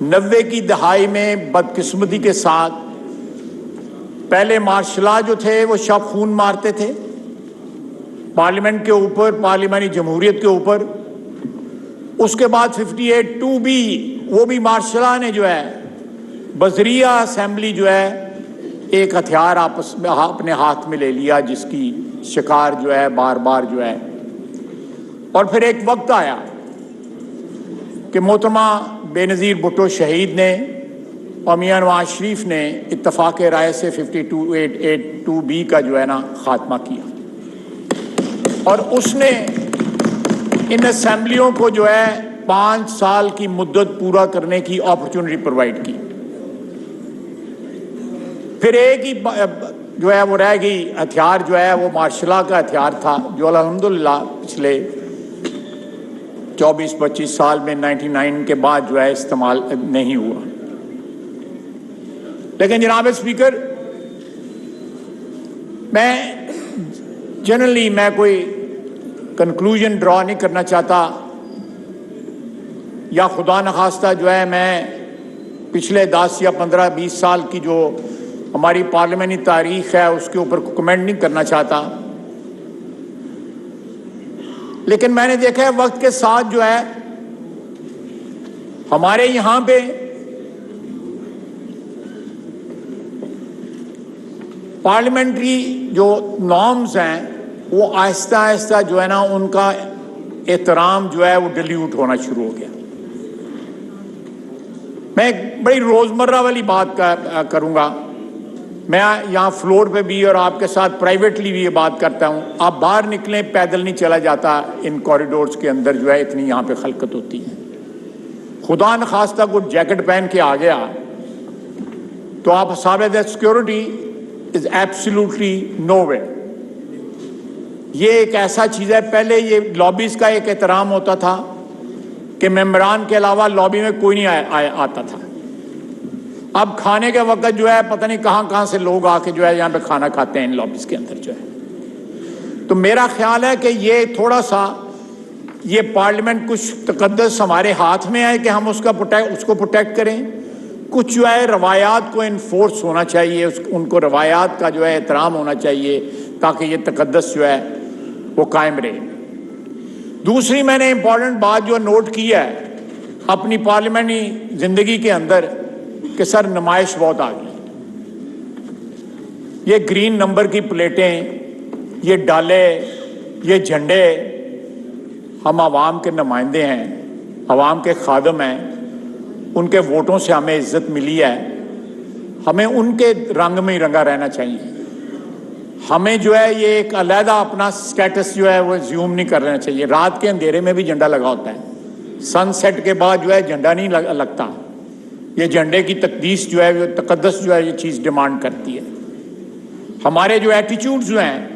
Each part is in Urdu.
90 کی دہائی میں بدقسمتی کے ساتھ پہلے مارشل لا جو تھے وہ شب خون مارتے تھے پارلیمنٹ کے اوپر، پارلیمانی جمہوریت کے اوپر. اس کے بعد 58(2)B وہ بھی مارشل لا نے جو ہے بذریعہ اسمبلی جو ہے ایک ہتھیار آپس میں اپنے ہاتھ میں لے لیا، جس کی شکار جو ہے بار بار جو ہے. اور پھر ایک وقت آیا کہ محترمہ بے نظیر بھٹو شہید نے اور میاں نواز شریف نے اتفاق رائے سے 52(2)B کا جو ہے نا خاتمہ کیا، اور اس نے ان اسمبلیوں کو جو ہے 5 سال کی مدت پورا کرنے کی اپرچونٹی پرووائڈ کی. پھر ایک ہی جو ہے وہ رہ گئی ہتھیار جو ہے وہ مارشل لا کا ہتھیار تھا، جو الحمدللہ پچھلے 24-25 سال میں 99 کے بعد جو ہے استعمال نہیں ہوا. لیکن جناب اسپیکر، میں جنرلی کوئی کنکلوژن ڈرا نہیں کرنا چاہتا، یا خدا نخواستہ جو ہے میں پچھلے 10 یا 15-20 سال کی جو ہماری پارلیمانی تاریخ ہے اس کے اوپر کمنٹ نہیں کرنا چاہتا. لیکن میں نے دیکھا ہے وقت کے ساتھ جو ہے ہمارے یہاں پہ پارلیمنٹری جو نارمز ہیں وہ آہستہ آہستہ جو ہے نا ان کا احترام جو ہے وہ ڈیلیوٹ ہونا شروع ہو گیا. میں ایک بڑی روزمرہ والی بات کروں گا. میں یہاں فلور پہ بھی اور آپ کے ساتھ پرائیویٹلی بھی یہ بات کرتا ہوں. آپ باہر نکلیں، پیدل نہیں چلا جاتا ان کوریڈورز کے اندر جو ہے اتنی یہاں پہ خلقت ہوتی ہے. خدا نخواستہ کوئی جیکٹ پہن کے آ گیا تو آپ حساب that security is absolutely know where. یہ ایک ایسا چیز ہے، پہلے یہ لابیز کا ایک احترام ہوتا تھا کہ ممبران کے علاوہ لابی میں کوئی نہیں آتا تھا. اب کھانے کے وقت جو ہے پتہ نہیں کہاں کہاں سے لوگ آ کے جو ہے یہاں پہ کھانا کھاتے ہیں ان لابیز کے اندر جو ہے. تو میرا خیال ہے کہ یہ تھوڑا سا یہ پارلیمنٹ کچھ تقدس ہمارے ہاتھ میں ہے کہ ہم اس کو پروٹیکٹ کریں. کچھ جو ہے روایات کو انفورس ہونا چاہیے، ان کو روایات کا جو ہے احترام ہونا چاہیے تاکہ یہ تقدس جو ہے وہ قائم رہے. دوسری میں نے امپورٹنٹ بات جو نوٹ کی ہے اپنی پارلیمنٹری زندگی کے اندر کہ سر نمائش بہت آ گئی. یہ گرین نمبر کی پلیٹیں، یہ ڈالے، یہ جھنڈے، ہم عوام کے نمائندے ہیں، عوام کے خادم ہیں، ان کے ووٹوں سے ہمیں عزت ملی ہے، ہمیں ان کے رنگ میں ہی رنگا رہنا چاہیے. ہمیں جو ہے یہ ایک علیحدہ اپنا سٹیٹس جو ہے وہ زیوم نہیں کرنا چاہیے. رات کے اندھیرے میں بھی جھنڈا لگا ہوتا ہے، سن سیٹ کے بعد جو ہے جھنڈا نہیں لگتا. یہ جھنڈے کی تقدیس جو ہے وہ تقدس جو ہے یہ چیز ڈیمانڈ کرتی ہے. ہمارے جو ایٹیچیوڈز جو ہیں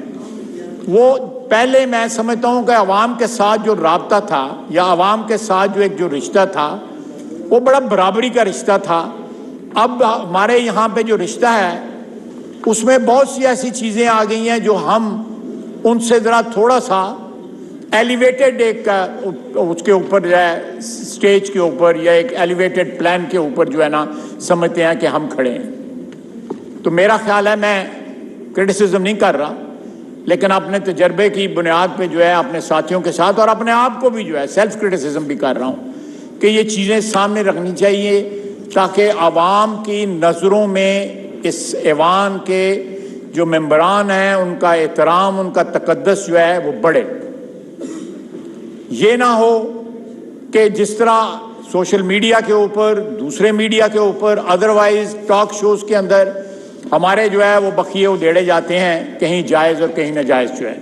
وہ پہلے میں سمجھتا ہوں کہ عوام کے ساتھ جو رابطہ تھا یا عوام کے ساتھ جو ایک جو رشتہ تھا وہ بڑا برابری کا رشتہ تھا. اب ہمارے یہاں پہ جو رشتہ ہے اس میں بہت سی ایسی چیزیں آ گئی ہیں جو ہم ان سے ذرا تھوڑا سا ایلیویٹڈ ایک اس کے اوپر جو ہے سٹیج کے اوپر یا ایک ایلیویٹڈ پلان کے اوپر جو ہے نا سمجھتے ہیں کہ ہم کھڑے ہیں. تو میرا خیال ہے میں کرٹیسزم نہیں کر رہا، لیکن اپنے تجربے کی بنیاد پہ جو ہے اپنے ساتھیوں کے ساتھ اور اپنے آپ کو بھی جو ہے سیلف کرٹیسزم بھی کر رہا ہوں کہ یہ چیزیں سامنے رکھنی چاہیے تاکہ عوام کی نظروں میں اس ایوان کے جو ممبران ہیں ان کا احترام، ان کا تقدس جو ہے وہ بڑھے. یہ نہ ہو کہ جس طرح سوشل میڈیا کے اوپر، دوسرے میڈیا کے اوپر، ادروائز ٹاک شوز کے اندر ہمارے جو ہے وہ بخیے ادھیڑے جاتے ہیں، کہیں جائز اور کہیں ناجائز جو ہے.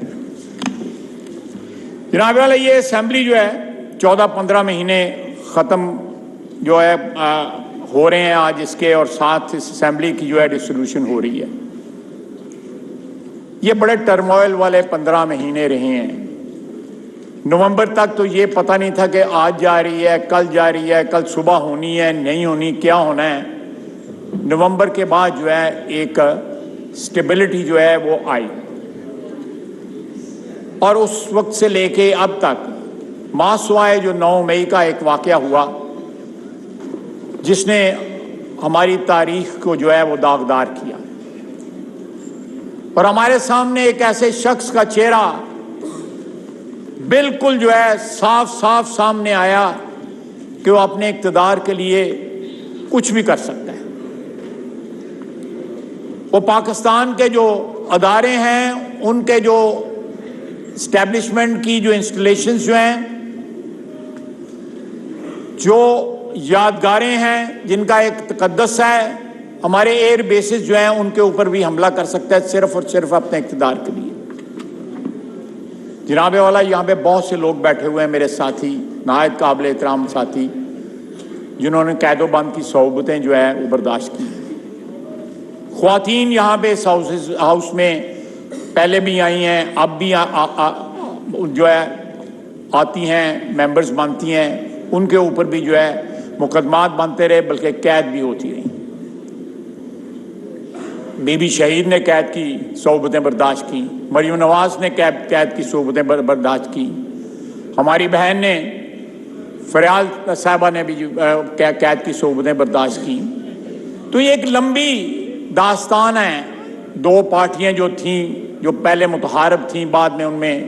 جناب والا یہ اسمبلی جو ہے 14-15 مہینے ختم جو ہے ہو رہے ہیں آج اس کے، اور ساتھ اس اسمبلی کی جو ہے ڈسولوشن ہو رہی ہے. یہ بڑے ٹرموائل والے 15 مہینے رہے ہیں. نومبر تک تو یہ پتہ نہیں تھا کہ آج جا رہی ہے، کل جا رہی ہے، کل صبح ہونی ہے، نہیں ہونی، کیا ہونا ہے. نومبر کے بعد جو ہے ایک سٹیبلٹی جو ہے وہ آئی، اور اس وقت سے لے کے اب تک ماسوائے جو 9 مئی کا ایک واقعہ ہوا جس نے ہماری تاریخ کو جو ہے وہ داغدار کیا، اور ہمارے سامنے ایک ایسے شخص کا چہرہ بالکل جو ہے صاف صاف سامنے آیا کہ وہ اپنے اقتدار کے لیے کچھ بھی کر سکتا ہے۔ وہ پاکستان کے جو ادارے ہیں، ان کے جو اسٹیبلشمنٹ کی جو انسٹالیشنز جو ہیں، جو یادگاریں ہیں جن کا ایک تقدس ہے، ہمارے ایئر بیسز جو ہیں ان کے اوپر بھی حملہ کر سکتا ہے صرف اور صرف اپنے اقتدار کے لیے۔ جناب والا، یہاں پہ بہت سے لوگ بیٹھے ہوئے ہیں میرے ساتھی، نہایت قابل احترام ساتھی، جنہوں نے قید و بند کی صعوبتیں جو ہے وہ برداشت کی۔ خواتین یہاں پہ اس ہاؤس میں پہلے بھی آئی ہیں، اب بھی جو ہے آتی ہیں، ممبرز بنتی ہیں، ان کے اوپر بھی جو ہے مقدمات بنتے رہے، بلکہ قید بھی ہوتی رہی۔ بی بی شہید نے قید کی صعوبتیں برداشت کی، مریم نواز نے قید کی صعوبتیں برداشت کی، ہماری بہن نے فریال صاحبہ نے بھی قید کی صعوبتیں برداشت کی۔ تو یہ ایک لمبی داستان ہے۔ دو پارٹیاں جو تھیں، جو پہلے متحارب تھیں، بعد میں ان میں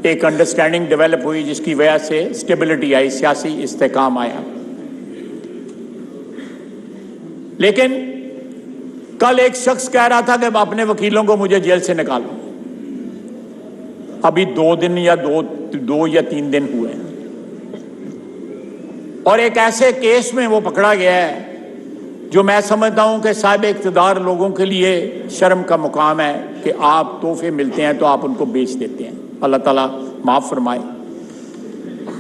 ایک انڈرسٹینڈنگ ڈیولپ ہوئی جس کی وجہ سے اسٹیبلٹی آئی، سیاسی استحکام آیا۔ لیکن کل ایک شخص کہہ رہا تھا کہ اپنے وکیلوں کو مجھے جیل سے نکالو۔ ابھی دو یا تین دن ہوئے ہیں، اور ایک ایسے کیس میں وہ پکڑا گیا ہے جو میں سمجھتا ہوں کہ صاحب اقتدار لوگوں کے لیے شرم کا مقام ہے کہ آپ تحفے ملتے ہیں تو آپ ان کو بیچ دیتے ہیں۔ اللہ تعالیٰ معاف فرمائے۔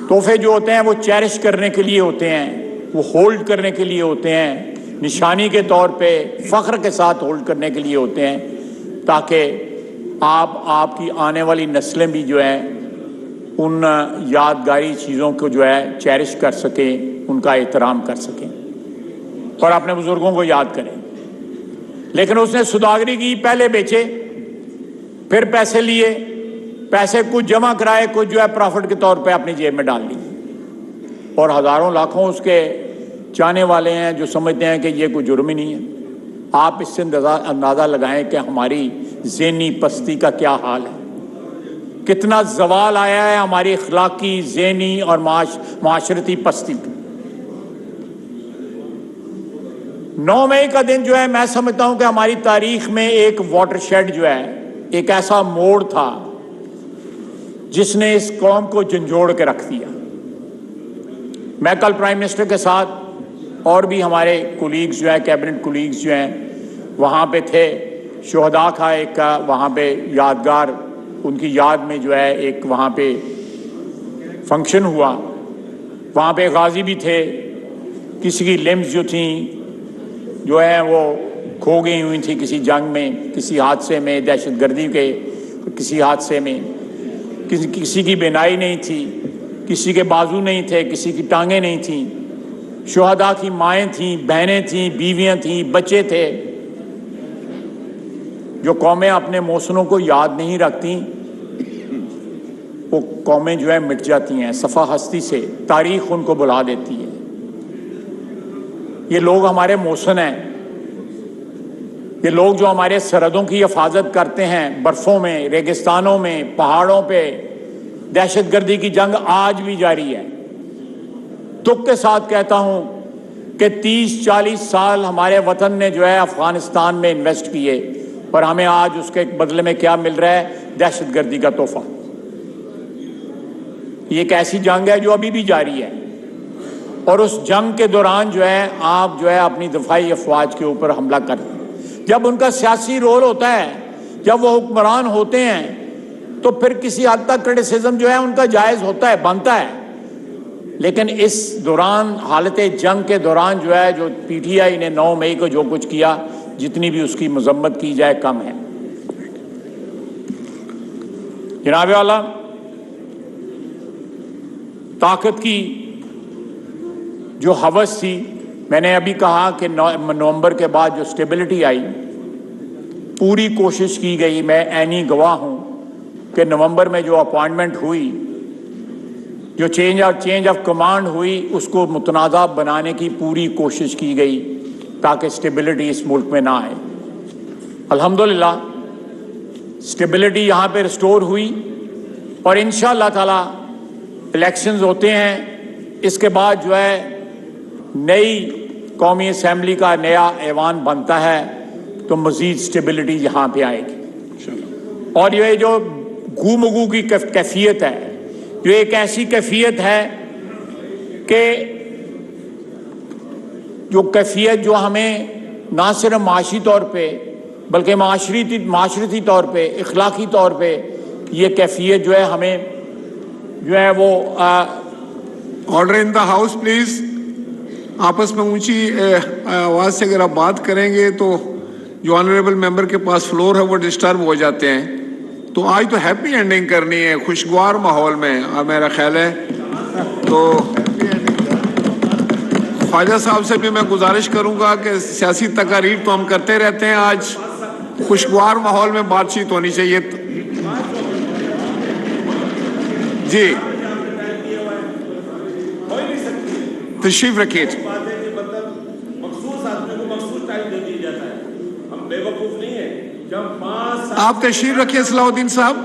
تحفے جو ہوتے ہیں وہ چیرش کرنے کے لیے ہوتے ہیں، وہ ہولڈ کرنے کے لیے ہوتے ہیں، نشانی کے طور پہ فخر کے ساتھ ہولڈ کرنے کے لیے ہوتے ہیں، تاکہ آپ کی آنے والی نسلیں بھی جو ہیں ان یادگاری چیزوں کو جو ہے چیرش کر سکیں، ان کا احترام کر سکیں اور اپنے بزرگوں کو یاد کریں۔ لیکن اس نے سوداگری کی، پہلے بیچے، پھر پیسے لیے، پیسے کچھ جمع کرائے، کچھ جو ہے پرافٹ کے طور پہ اپنی جیب میں ڈال لی، اور ہزاروں لاکھوں اس کے چاہنے والے ہیں جو سمجھتے ہیں کہ یہ کوئی جرم ہی نہیں ہے۔ آپ اس سے اندازہ لگائیں کہ ہماری ذہنی پستی کا کیا حال ہے، کتنا زوال آیا ہے ہماری اخلاقی، ذہنی اور معاشرتی پستی کا۔ 9 مئی کا دن جو ہے میں سمجھتا ہوں کہ ہماری تاریخ میں ایک واٹر شیڈ جو ہے، ایک ایسا موڑ تھا جس نے اس قوم کو جھنجھوڑ کے رکھ دیا۔ میں کل پرائم منسٹر کے ساتھ اور بھی ہمارے کولیگز جو ہیں، کیبنٹ کولیگز جو ہیں، وہاں پہ تھے۔ شہداء کا ایک وہاں پہ یادگار، ان کی یاد میں جو ہے ایک وہاں پہ فنکشن ہوا، وہاں پہ غازی بھی تھے، کسی کی لمبس جو تھیں جو ہیں وہ کھو گئی ہوئی تھی کسی جنگ میں، کسی حادثے میں، دہشت گردی کے کسی حادثے میں، کسی کی بینائی نہیں تھی، کسی کے بازو نہیں تھے، کسی کی ٹانگیں نہیں تھیں۔ شہداء کی مائیں تھیں، بہنیں تھیں، بیویاں تھیں، بچے تھے۔ جو قومیں اپنے موسنوں کو یاد نہیں رکھتی، وہ قومیں جو ہے مٹ جاتی ہیں صفحہ ہستی سے، تاریخ ان کو بلا دیتی ہے۔ یہ لوگ ہمارے موسن ہیں، یہ لوگ جو ہمارے سرحدوں کی حفاظت کرتے ہیں، برفوں میں، ریگستانوں میں، پہاڑوں پہ دہشت گردی کی جنگ آج بھی جاری ہے۔ دکھ کے ساتھ کہتا ہوں کہ 30-40 سال ہمارے وطن نے جو ہے افغانستان میں انویسٹ کیے، اور ہمیں آج اس کے بدلے میں کیا مل رہا ہے؟ دہشت گردی کا تحفہ۔ یہ ایک ایسی جنگ ہے جو ابھی بھی جاری ہے، اور اس جنگ کے دوران جو ہے آپ جو ہے اپنی دفاعی افواج کے اوپر حملہ کرتے ہیں۔ جب ان کا سیاسی رول ہوتا ہے، جب وہ حکمران ہوتے ہیں، تو پھر کسی حد تک کرٹیسزم جو ہے ان کا جائز ہوتا ہے، بنتا ہے۔ لیکن اس دوران، حالت جنگ کے دوران جو ہے، جو پی ٹی آئی نے 9 مئی کو جو کچھ کیا، جتنی بھی اس کی مذمت کی جائے کم ہے۔ جناب والا، طاقت کی جو ہوس تھی، میں نے ابھی کہا کہ نومبر کے بعد جو سٹیبلٹی آئی، پوری کوشش کی گئی، میں عینی گواہ ہوں کہ نومبر میں جو اپوائنٹمنٹ ہوئی، جو چینج آف کمانڈ ہوئی اس کو متنازع بنانے کی پوری کوشش کی گئی تاکہ اسٹیبلٹی اس ملک میں نہ آئے. الحمدللہ اسٹیبلٹی یہاں پہ ریسٹور ہوئی اور انشاءاللہ تعالی الیکشنز ہوتے ہیں. اس کے بعد جو ہے نئی قومی اسمبلی کا نیا ایوان بنتا ہے تو مزید اسٹیبلٹی یہاں پہ آئے گی. اور یہ جو گو مگو کی کیفیت ہے جو ایک ایسی کیفیت ہے کہ جو کیفیت جو ہمیں نہ صرف معاشی طور پہ بلکہ معاشرتی طور پہ اخلاقی طور پہ یہ کیفیت جو ہے ہمیں جو ہے وہ order in the house please. آپس میں اونچی آواز سے اگر آپ بات کریں گے تو جو آنریبل ممبر کے پاس فلور ہے وہ ڈسٹرب ہو جاتے ہیں. تو آج تو ہیپی اینڈنگ کرنی ہے خوشگوار ماحول میں میرا خیال ہے. تو خواجہ صاحب سے بھی میں گزارش کروں گا کہ سیاسی تقاریر تو ہم کرتے رہتے ہیں, آج خوشگوار ماحول میں بات چیت ہونی چاہیے. جی تشریف رکھیے. آپ تشریف رکھیے صلاح الدین صاحب,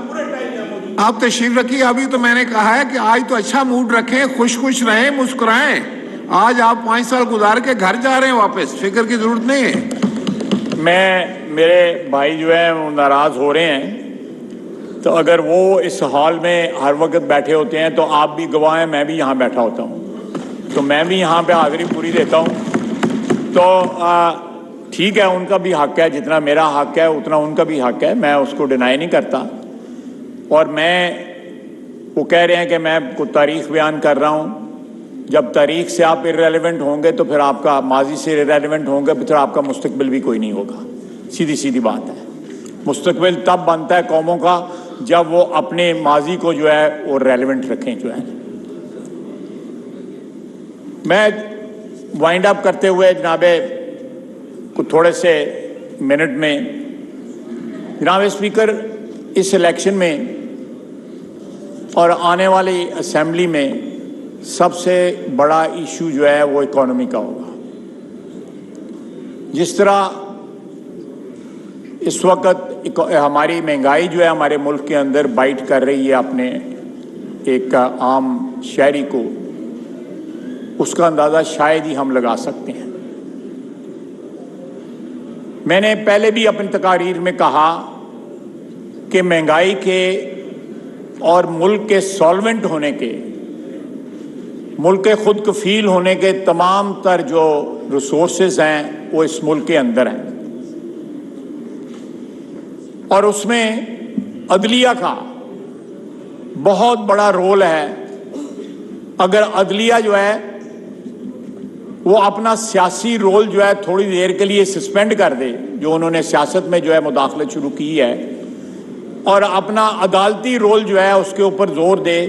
آپ تشریف رکھیے. ابھی تو میں نے کہا ہے کہ آج تو اچھا موڈ رکھیں, خوش رہیں, مسکرائیں. آج آپ 5 سال گزار کے گھر جا رہے ہیں واپس, فکر کی ضرورت نہیں ہے. میرے بھائی جو ہیں وہ ناراض ہو رہے ہیں تو اگر وہ اس حال میں ہر وقت بیٹھے ہوتے ہیں تو آپ بھی گواہ ہیں, میں بھی یہاں بیٹھا ہوتا ہوں تو میں بھی یہاں پہ حاضری پوری دیتا ہوں. تو ٹھیک ہے, ان کا بھی حق ہے, جتنا میرا حق ہے اتنا ان کا بھی حق ہے, میں اس کو ڈینائی نہیں کرتا. اور وہ کہہ رہے ہیں کہ میں کوئی تاریخ بیان کر رہا ہوں. جب تاریخ سے آپ ارریلیونٹ ہوں گے تو پھر آپ کا ماضی سے ارریلیونٹ ہوں گے پھر آپ کا مستقبل بھی کوئی نہیں ہوگا. سیدھی بات ہے. مستقبل تب بنتا ہے قوموں کا جب وہ اپنے ماضی کو جو ہے وہ ریلیونٹ رکھیں. جو ہے میں وائنڈ اپ کرتے ہوئے جناب کو تھوڑے سے منٹ میں, جناب اسپیکر, اس الیکشن میں اور آنے والی اسمبلی میں سب سے بڑا ایشو جو ہے وہ اکانومی کا ہوگا. جس طرح اس وقت ہماری مہنگائی جو ہے ہمارے ملک کے اندر بائٹ کر رہی ہے اپنے ایک عام شہری کو, اس کا اندازہ شاید ہی ہم لگا سکتے ہیں. میں نے پہلے بھی اپنی تقاریر میں کہا کہ مہنگائی کے اور ملک کے سالونٹ ہونے کے, ملک کے خود کفیل ہونے کے تمام تر جو ریسورسز ہیں وہ اس ملک کے اندر ہیں. اور اس میں عدلیہ کا بہت بڑا رول ہے. اگر عدلیہ جو ہے وہ اپنا سیاسی رول جو ہے تھوڑی دیر کے لیے سسپینڈ کر دے, جو انہوں نے سیاست میں جو ہے مداخلت شروع کی ہے, اور اپنا عدالتی رول جو ہے اس کے اوپر زور دے.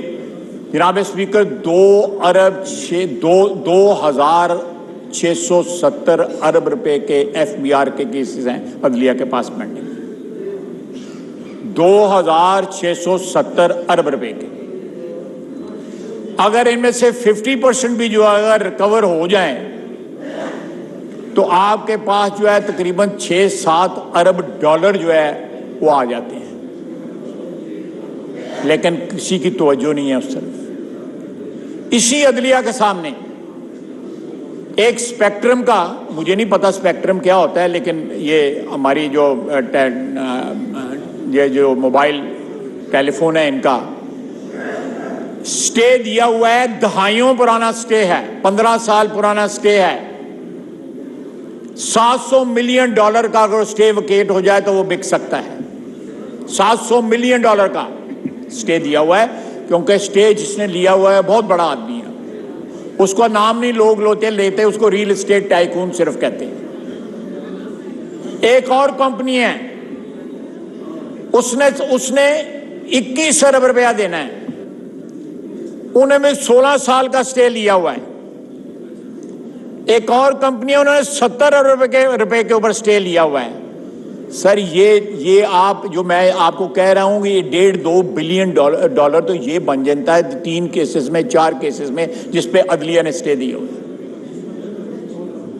جناب اسپیکر 2,670 ارب روپے کے FBR کے کیسز ہیں عدلیہ کے پاس پینڈنگ. 2,670 ارب روپے کے. اگر ان میں سے 50% بھی جو اگر ریکور ہو جائیں تو آپ کے پاس جو ہے تقریباً 6-7 ارب ڈالر جو ہے وہ آ جاتے ہیں. لیکن کسی کی توجہ نہیں ہے اس طرف. اسی عدلیہ کے سامنے ایک اسپیکٹرم کا, مجھے نہیں پتا اسپیکٹرم کیا ہوتا ہے, لیکن یہ ہماری جو موبائل ٹیلی فون ہے ان کا سٹے دیا ہوا ہے. دہائیوں پرانا سٹے ہے, 15 سال پرانا سٹے ہے. $700 ملین کا اگر سٹے ویکیٹ ہو جائے تو وہ بک سکتا ہے. $700 ملین کا سٹے دیا ہوا ہے, کیونکہ سٹے جس نے لیا ہوا ہے بہت بڑا آدمی ہے. اس کو نام نہیں لوگ لیتے, اس کو ریل اسٹیٹ ٹائکون صرف کہتے ہیں. ایک اور کمپنی ہے, اس نے 21 ارب روپیہ دینا ہے. انہوں نے 16 سال کا سٹے لیا ہوا ہے. ایک اور کمپنی ہے, انہوں نے 70 ارب روپے کے اوپر سٹے لیا ہوا ہے. سر یہ آپ جو میں آپ کو کہہ رہا ہوں کہ یہ $1.5-2 بلین تو یہ بن جاتا ہے 3 کیسز میں 4 کیسز میں جس پہ عدلیہ نے اسٹے دی ہوئی.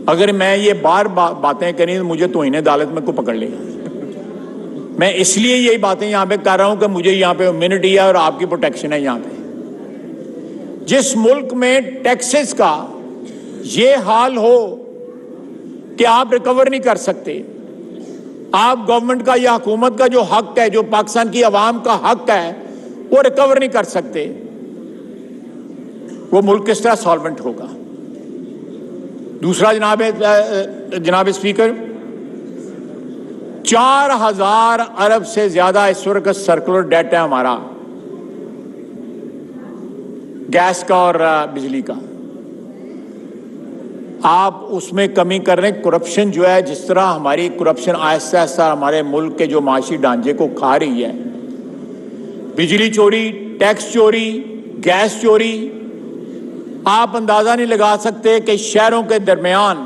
اگر میں یہ بار باتیں کریں تو مجھے توہین عدالت میں کو پکڑ لے گا. میں اس لیے یہی باتیں یہاں پہ کر رہا ہوں کہ مجھے یہاں پہ امیونٹی ہے اور آپ کی پروٹیکشن ہے. یہاں پہ جس ملک میں ٹیکسز کا یہ حال ہو کہ آپ ریکور نہیں کر سکتے, آپ گورنمنٹ کا یا حکومت کا جو حق ہے, جو پاکستان کی عوام کا حق ہے, وہ ریکور نہیں کر سکتے, وہ ملک کس طرح سالونٹ ہوگا؟ دوسرا جناب اسپیکر, 4,000 ارب سے زیادہ اس وقت سرکولر ڈیٹ ہے ہمارا گیس کا اور بجلی کا. آپ اس میں کمی کر رہے ہیں. کرپشن جو ہے, جس طرح ہماری کرپشن آہستہ آہستہ ہمارے ملک کے جو معاشی ڈھانچے کو کھا رہی ہے, بجلی چوری, ٹیکس چوری, گیس چوری, آپ اندازہ نہیں لگا سکتے کہ شہروں کے درمیان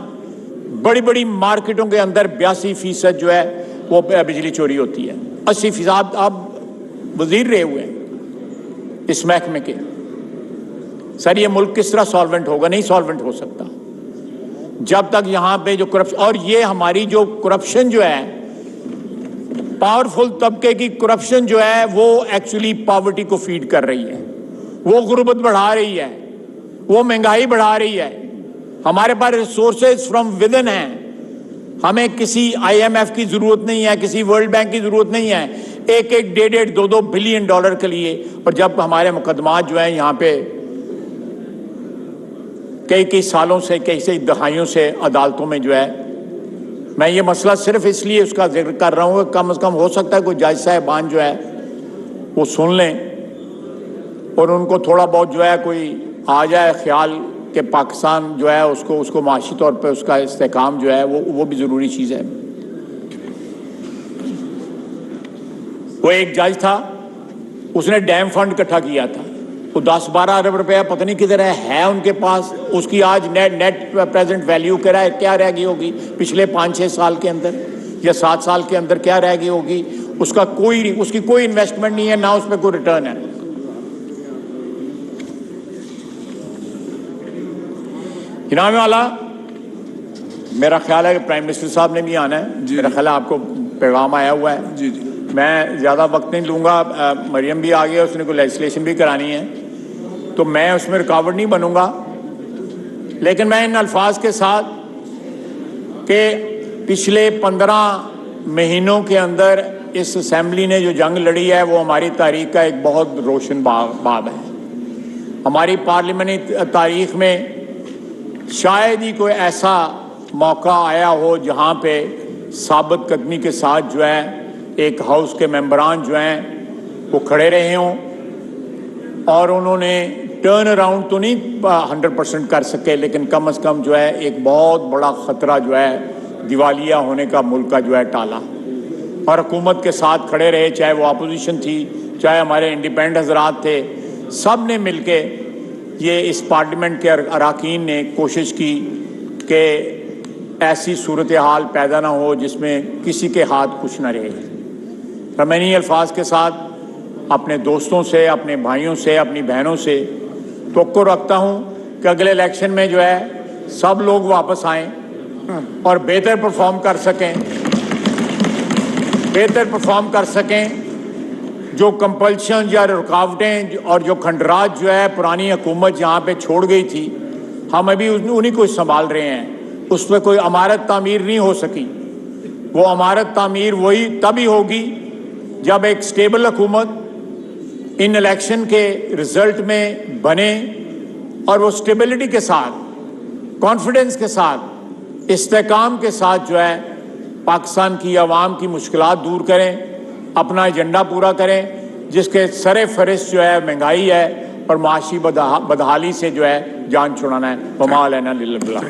بڑی بڑی مارکیٹوں کے اندر 82% جو ہے وہ بجلی چوری ہوتی ہے. 80% آپ وزیر رہے ہوئے ہیں اس محکمے کے. سر یہ ملک کس طرح سالونٹ ہوگا؟ نہیں سالونٹ ہو سکتا جب تک یہاں پہ جو کرپشن, اور یہ ہماری جو کرپشن جو ہے, پاورفل طبقے کی کرپشن جو ہے, وہ ایکچولی پاورٹی کو فیڈ کر رہی ہے, وہ غربت بڑھا رہی ہے, وہ مہنگائی بڑھا رہی ہے. ہمارے پاس ریسورسز فرام ودن ہیں, ہمیں کسی IMF کی ضرورت نہیں ہے, کسی ورلڈ بینک کی ضرورت نہیں ہے 1-1, 1.5-2 بلین ڈالر کے لیے. اور جب ہمارے مقدمات جو ہیں یہاں پہ کئی سالوں سے, کئی دہائیوں سے عدالتوں میں جو ہے, میں یہ مسئلہ صرف اس لیے اس کا ذکر کر رہا ہوں کہ کم از کم ہو سکتا ہے کوئی جج صاحبان جو ہے وہ سن لیں اور ان کو تھوڑا بہت جو ہے کوئی آ جائے خیال کہ پاکستان جو ہے اس کو معاشی طور پہ اس کا استحکام جو ہے وہ بھی ضروری چیز ہے. وہ ایک جج تھا, اس نے ڈیم فنڈ اکٹھا کیا تھا, وہ 10-12 ارب روپیہ پتہ نہیں کدھر ہے ان کے پاس. اس کی آج نیٹ پریزنٹ ویلیو کیا رہ گئی ہوگی پچھلے 5-6 سال کے اندر یا 7 سال کے اندر کیا رہ گئی ہوگی؟ اس کی کوئی انویسٹمنٹ نہیں ہے, نہ اس پہ کوئی ریٹرن ہے. جناب والا, میرا خیال ہے کہ پرائم منسٹر صاحب نے بھی آنا ہے. میرا خیال ہے آپ کو پیغام آیا ہوا ہے. جی میں زیادہ وقت نہیں لوں گا. مریم بھی آ گئی, اس نے کوئی لیجسلیشن بھی کرانی ہے, تو میں اس میں رکاوٹ نہیں بنوں گا. لیکن میں ان الفاظ کے ساتھ کہ پچھلے 15 مہینوں کے اندر اس اسمبلی نے جو جنگ لڑی ہے وہ ہماری تاریخ کا ایک بہت روشن باب ہے. ہماری پارلیمنی تاریخ میں شاید ہی کوئی ایسا موقع آیا ہو جہاں پہ ثابت قدمی کے ساتھ جو ہے ایک ہاؤس کے ممبران جو ہیں وہ کھڑے رہے ہوں, اور انہوں نے ٹرن اراؤنڈ تو نہیں 100% کر سکے, لیکن کم از کم جو ہے ایک بہت بڑا خطرہ جو ہے دیوالیہ ہونے کا ملک کا جو ہے ٹالا, اور حکومت کے ساتھ کھڑے رہے, چاہے وہ اپوزیشن تھی, چاہے ہمارے انڈیپینڈنٹ حضرات تھے. سب نے مل کے یہ اس پارلیمنٹ کے اراکین نے کوشش کی کہ ایسی صورتحال پیدا نہ ہو جس میں کسی کے ہاتھ کچھ نہ رہے. میں انہی الفاظ کے ساتھ اپنے دوستوں سے, اپنے بھائیوں سے, اپنی بہنوں سے توقع رکھتا ہوں کہ اگلے الیکشن میں جو ہے سب لوگ واپس آئیں اور بہتر پرفارم کر سکیں. جو کمپلشن یا رکاوٹیں اور جو کھنڈرات جو ہے پرانی حکومت یہاں پہ چھوڑ گئی تھی, ہم ابھی انہی کو سنبھال رہے ہیں. اس پہ کوئی عمارت تعمیر نہیں ہو سکی. وہ عمارت تعمیر وہی تبھی ہوگی جب ایک سٹیبل حکومت ان الیکشن کے رزلٹ میں بنے, اور وہ سٹیبلٹی کے ساتھ, کانفیڈنس کے ساتھ, استحکام کے ساتھ جو ہے پاکستان کی عوام کی مشکلات دور کریں, اپنا ایجنڈا پورا کریں, جس کے سر فہرست جو ہے مہنگائی ہے اور معاشی بدحالی سے جو ہے جان چھڑانا ہے. وما علینا الا البلاغ.